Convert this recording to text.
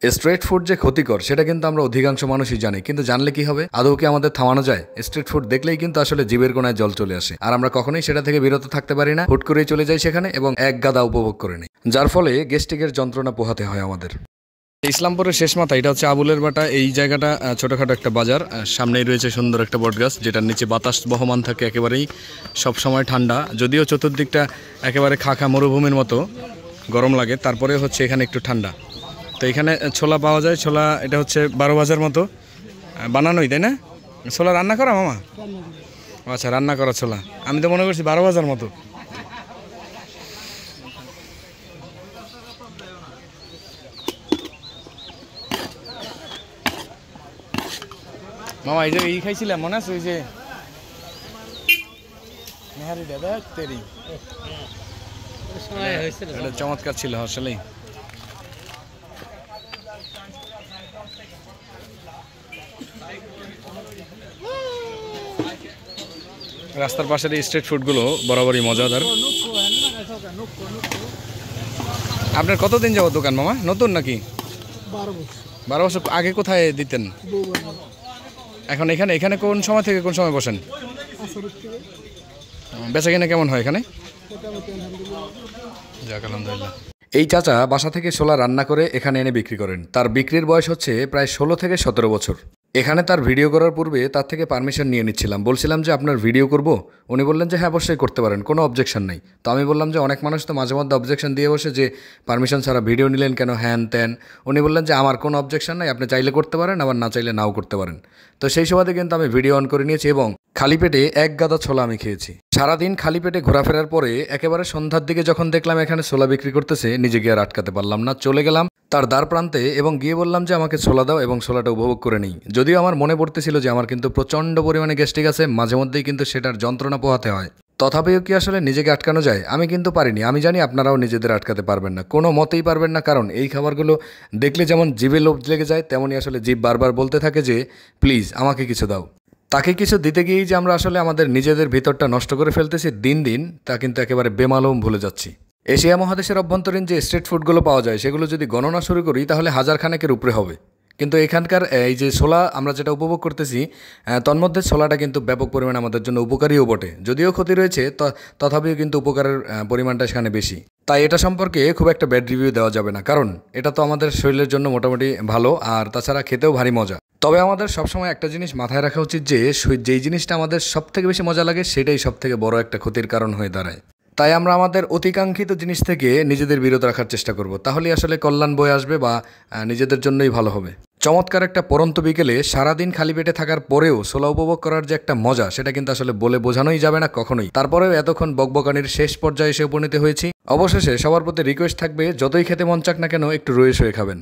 Street food যে ক্ষতিকর সেটা কিন্তু আমরা অধিকাংশ মানুষই জানি, কিন্তু জানলে কি হবে? আদৌ কি আমাদের থামানো যায়? স্ট্রিট ফুড দেখলেই কিন্তু আসলে জিভের কোনায় জল চলে আসে, আর আমরা কখনোই সেটা থেকে বিরত থাকতে পারি না। হুট করেই চলে যাই সেখানে এবং এক গাদা উপভোগ করে নিই, যার ফলে গ্যাস্ট্রিকের যন্ত্রণা পোহাতে হয় আমাদের। ইসলামপুরের শেষ মাথা, এটা হচ্ছে আবুলের বাটা। এই জায়গাটা ছোটখাটো একটা বাজার, সামনেই রয়েছে সুন্দর একটা বটগাছ যেটার নিচে বাতাস বহমান থাকে, একেবারেই সব সময় ঠান্ডা। যদিও চতুর্দিকটা একেবারে খাখা মরুভূমির মতো গরম লাগে, তারপরে হচ্ছে এখানে একটু ঠান্ডা। তো এখানে ছোলা পাওয়া যায়। ছোলা এটা হচ্ছে 12 ভাজার মতো বানানোই, তাই না? ছোলা রান্না করা মামা? আচ্ছা, রান্না করা ছোলা। আমি তো মনে করছি 12 ভাজার মতো। মামা এই যে খাইছিলাম, মনে আছে? ওই যে চমৎকার ছিল আসলেই। রাস্তার পাশের এই স্ট্রিট ফুডগুলো বরাবরই মজাদার। আপনার কতদিন যাবত দোকান মামা? নতুন নাকি? 12 বছর আগে কোথায় দিতেন? এখন এখানে এখানে কোন সময় থেকে কোন সময় বসেন? বেচা কিনা কেমন হয় এখানে? যাক আলহামদুলিল্লাহ। এই চাচা বাসা থেকে ছোলা রান্না করে এখানে এনে বিক্রি করেন। তার বিক্রির বয়স হচ্ছে প্রায় 16 থেকে 17 বছর। এখানে তার ভিডিও করার পূর্বে তার থেকে পারমিশন নিয়ে নিচ্ছিলাম। বলছিলাম যে আপনার ভিডিও করব। উনি বললেন যে হ্যাঁ অবশ্যই করতে পারেন, কোনো অবজেকশন নেই। তো আমি বললাম যে অনেক মানুষ তো মাঝে মধ্যে অবজেকশন দিয়ে বসে যে পারমিশন ছাড়া ভিডিও নিলেন কেন, হ্যান ত্যান। উনি বললেন যে আমার কোনো অবজেকশন নাই, আপনি চাইলে করতে পারেন, আবার না চাইলে নাও করতে পারেন। তো সেই সুবাদে কিন্তু আমি ভিডিও অন করে নিয়েছি এবং খালি পেটে এক গাদা ছোলা আমি খেয়েছি। সারাদিন খালি পেটে ঘোরাফেরার পরে একেবারে সন্ধ্যার দিকে যখন দেখলাম এখানে ছোলা বিক্রি করতেছে, নিজে গিয়ে আর আটকাতে পারলাম না। চলে গেলাম তার দ্বার প্রান্তে এবং গিয়ে বললাম যে আমাকে ছোলা দাও এবং ছোলাটা উপভোগ করে নিই। যদিও আমার মনে পড়তেছিল যে আমার কিন্তু প্রচণ্ড পরিমাণে গ্যাস্ট্রিক আছে, মাঝে মধ্যেই কিন্তু সেটার যন্ত্রণা পোহাতে হয়। তথাপিও কি আসলে নিজেকে আটকানো যায়? আমি কিন্তু পারিনি। আমি জানি আপনারাও নিজেদের আটকাতে পারবেন না, কোনো মতেই পারবেন না। কারণ এই খাবারগুলো দেখলে যেমন জিভে লোভ লেগে যায়, তেমনই আসলে জিভ বারবার বলতে থাকে যে প্লিজ আমাকে কিছু দাও। তাকে কিছু দিতে গিয়েই যে আমরা আসলে আমাদের নিজেদের ভিতরটা নষ্ট করে ফেলতেছি দিন দিন, তা কিন্তু একেবারে বেমালুম ভুলে যাচ্ছি। এশিয়া মহাদেশের অভ্যন্তরীণ যে স্ট্রিট ফুডগুলো পাওয়া যায় সেগুলো যদি গণনা শুরু করি তাহলে হাজার খানেকের উপরে হবে। কিন্তু এখানকার এই যে ছোলা আমরা যেটা উপভোগ করতেছি, তন্মধ্যে ছোলাটা কিন্তু ব্যাপক পরিমাণে আমাদের জন্য উপকারীও বটে। যদিও ক্ষতি রয়েছে, তথাপিও কিন্তু উপকারের পরিমাণটা সেখানে বেশি। তাই এটা সম্পর্কে খুব একটা ব্যাড রিভিউ দেওয়া যাবে না, কারণ এটা তো আমাদের শরীরের জন্য মোটামুটি ভালো, আর তাছাড়া খেতেও ভারী মজা। তবে আমাদের সবসময় একটা জিনিস মাথায় রাখা উচিত যে যেই জিনিসটা আমাদের সবথেকে বেশি মজা লাগে সেটাই সবথেকে বড় একটা ক্ষতির কারণ হয়ে দাঁড়ায়। তাই আমরা আমাদের অতিকাঙ্ক্ষিত জিনিস থেকে নিজেদের বিরত রাখার চেষ্টা করব, তাহলেই আসলে কল্যাণ বয়ে আসবে বা নিজেদের জন্যই ভালো হবে। চমৎকার একটা পরন্ত বিকেলে সারাদিন খালি পেটে থাকার পরেও ছোলা উপভোগ করার যে একটা মজা, সেটা কিন্তু আসলে বলে বোঝানোই যাবে না কখনোই। তারপরেও এতক্ষণ বকবকানির শেষ পর্যায়ে এসে উপনীত হয়েছি। অবশেষে সবার প্রতি রিকোয়েস্ট থাকবে, যতই খেতে মন চাক না কেন একটু রয়ে শুয়ে খাবেন।